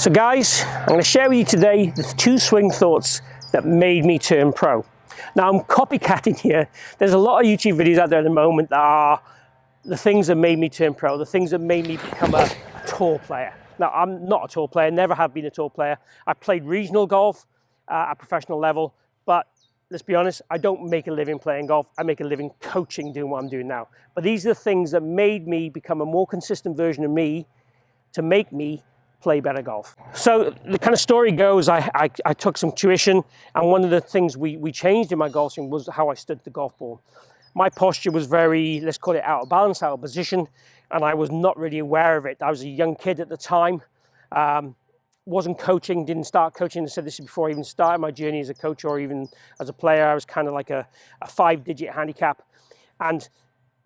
So guys, I'm going to share with you today the 2 swing thoughts that made me turn pro. Now I'm copycatting here. There's a lot of YouTube videos out there at the moment that are the things that made me turn pro, the things that made me become a tour player. Now I'm not a tour player, never have been a tour player. I played regional golf at professional level, but let's be honest, I don't make a living playing golf. I make a living coaching, doing what I'm doing now. But these are the things that made me become a more consistent version of me to make me play better golf. So the kind of story goes, I took some tuition, and one of the things we changed in my golf swing was how I stood the golf ball. My posture was very, let's call it out of balance, out of position, and I was not really aware of it. I was a young kid at the time, wasn't coaching, didn't start coaching. I said this before I even started my journey as a coach or even as a player. I was kind of like a 5-digit handicap. And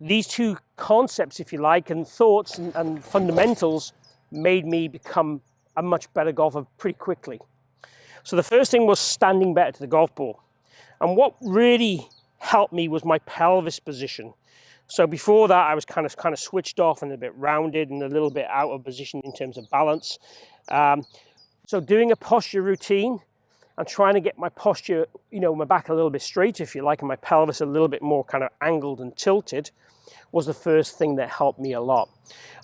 these 2 concepts, if you like, and thoughts and fundamentals made me become a much better golfer pretty quickly. So the first thing was standing better to the golf ball. And what really helped me was my pelvis position. So before that, I was kind of switched off and a bit rounded and a little bit out of position in terms of balance. So doing a posture routine and trying to get my posture, my back a little bit straight, if you like, and my pelvis a little bit more kind of angled and tilted, was the first thing that helped me a lot.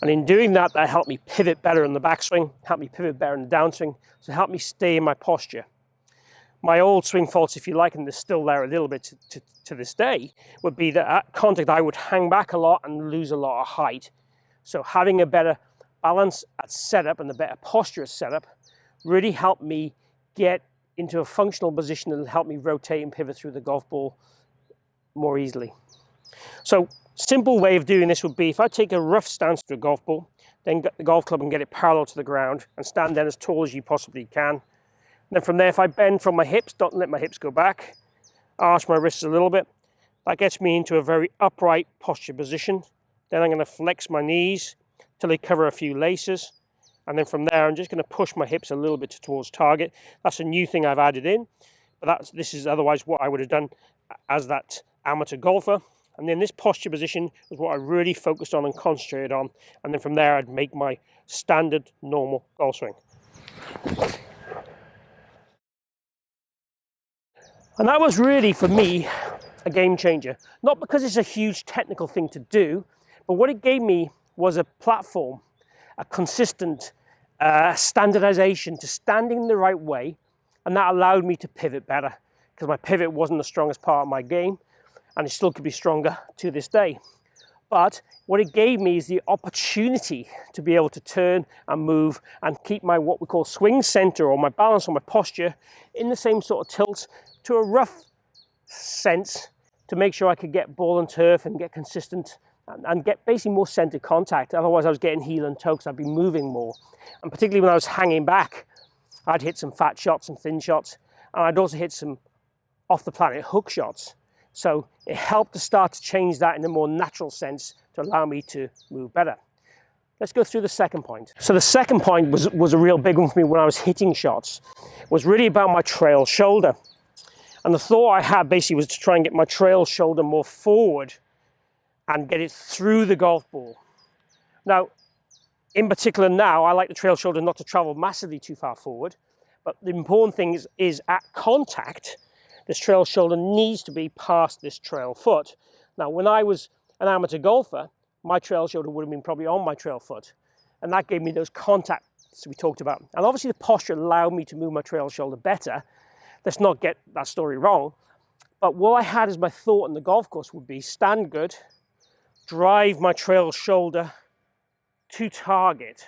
And in doing that, that helped me pivot better in the backswing, helped me pivot better in the downswing, so it helped me stay in my posture. My old swing faults, if you like, and they're still there a little bit to this day, would be that at contact I would hang back a lot and lose a lot of height. So having a better balance at setup and a better posture at setup really helped me get into a functional position and helped me rotate and pivot through the golf ball more easily. So simple way of doing this would be if I take a rough stance to a golf ball, then get the golf club and get it parallel to the ground and stand down as tall as you possibly can. And then from there, if I bend from my hips, don't let my hips go back, arch my wrists a little bit, that gets me into a very upright posture position. Then I'm going to flex my knees till they cover a few laces. And then from there, I'm just going to push my hips a little bit towards target. That's a new thing I've added in, but this is otherwise what I would have done as that amateur golfer. And then this posture position was what I really focused on and concentrated on. And then from there, I'd make my standard, normal golf swing. And that was really, for me, a game changer. Not because it's a huge technical thing to do, but what it gave me was a platform, a consistent standardization to standing the right way. And that allowed me to pivot better, because my pivot wasn't the strongest part of my game. And it still could be stronger to this day. But what it gave me is the opportunity to be able to turn and move and keep my what we call swing center, or my balance or my posture, in the same sort of tilt to a rough sense, to make sure I could get ball and turf and get consistent and get basically more centered contact. Otherwise I was getting heel and toe because I'd be moving more. And particularly when I was hanging back, I'd hit some fat shots, some thin shots, and I'd also hit some off the planet hook shots. So it helped to start to change that in a more natural sense to allow me to move better. Let's go through the second point. So the second point was a real big one for me when I was hitting shots. It was really about my trail shoulder. And the thought I had basically was to try and get my trail shoulder more forward and get it through the golf ball. Now, in particular now, I like the trail shoulder not to travel massively too far forward, but the important thing is at contact, this trail shoulder needs to be past this trail foot. Now, when I was an amateur golfer, my trail shoulder would have been probably on my trail foot. And that gave me those contacts we talked about. And obviously the posture allowed me to move my trail shoulder better. Let's not get that story wrong. But what I had as my thought on the golf course would be stand good, drive my trail shoulder to target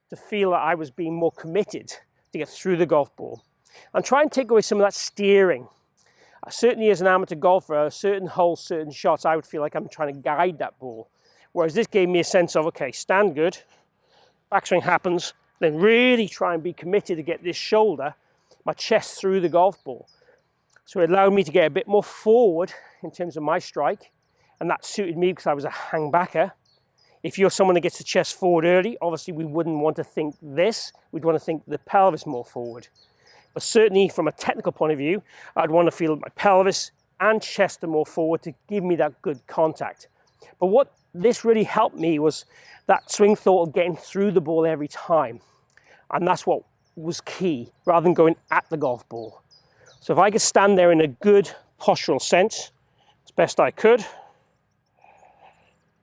to feel that I was being more committed to get through the golf ball. And try and take away some of that steering. Certainly as an amateur golfer, certain holes, certain shots, I would feel like I'm trying to guide that ball. Whereas this gave me a sense of, okay, stand good, backswing happens, then really try and be committed to get this shoulder, my chest through the golf ball. So it allowed me to get a bit more forward in terms of my strike, and that suited me because I was a hang-backer. If you're someone that gets the chest forward early, obviously we wouldn't want to think this, we'd want to think the pelvis more forward. But certainly from a technical point of view, I'd want to feel my pelvis and chest are more forward to give me that good contact. But what this really helped me was that swing thought of getting through the ball every time. And that's what was key, rather than going at the golf ball. So if I could stand there in a good postural sense, as best I could,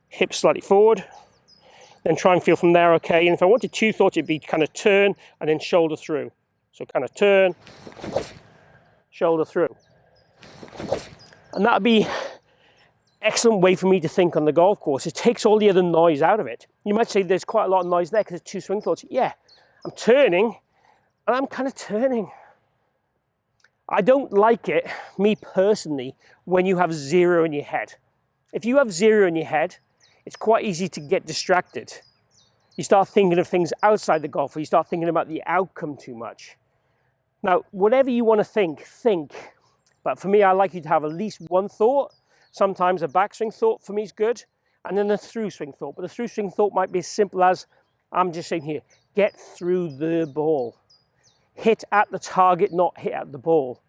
hips slightly forward, then try and feel from there okay. And if I wanted two thoughts, it'd be kind of turn and then shoulder through. So kind of turn, shoulder through. And that'd be excellent way for me to think on the golf course. It takes all the other noise out of it. You might say there's quite a lot of noise there because it's two swing thoughts. Yeah, I'm turning and I'm kind of turning. I don't like it, me personally, when you have zero in your head. If you have zero in your head, it's quite easy to get distracted. You start thinking of things outside the golf, or you start thinking about the outcome too much. Now, whatever you want to think. But for me, I like you to have at least one thought. Sometimes a backswing thought for me is good, and then a through swing thought. But the through swing thought might be as simple as, I'm just saying here, get through the ball. Hit at the target, not hit at the ball.